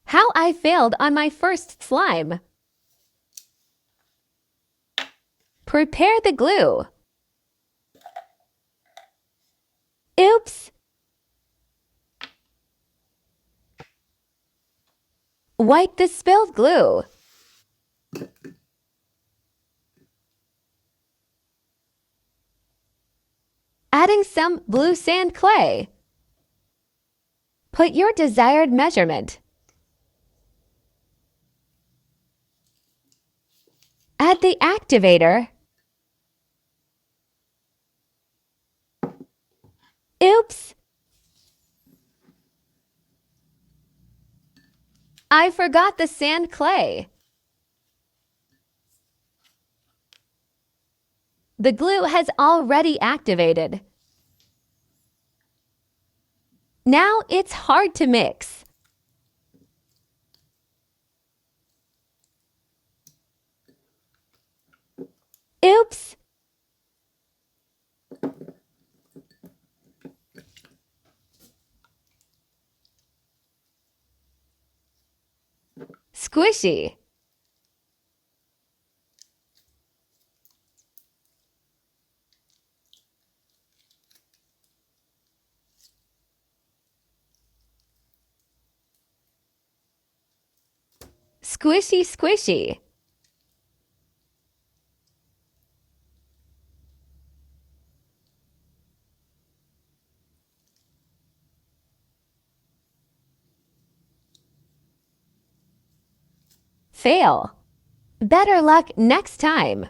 How I failed on my first slime. Prepare the glue. Oops! Wipe the spilled glue. Adding some blue sand clay. Put your desired measurement. Add the activator. Oops! I forgot the sand clay. The glue has already activated. Now it's hard to mix. Oops! Squishy. Squishy, squishy. Fail. Better luck next time.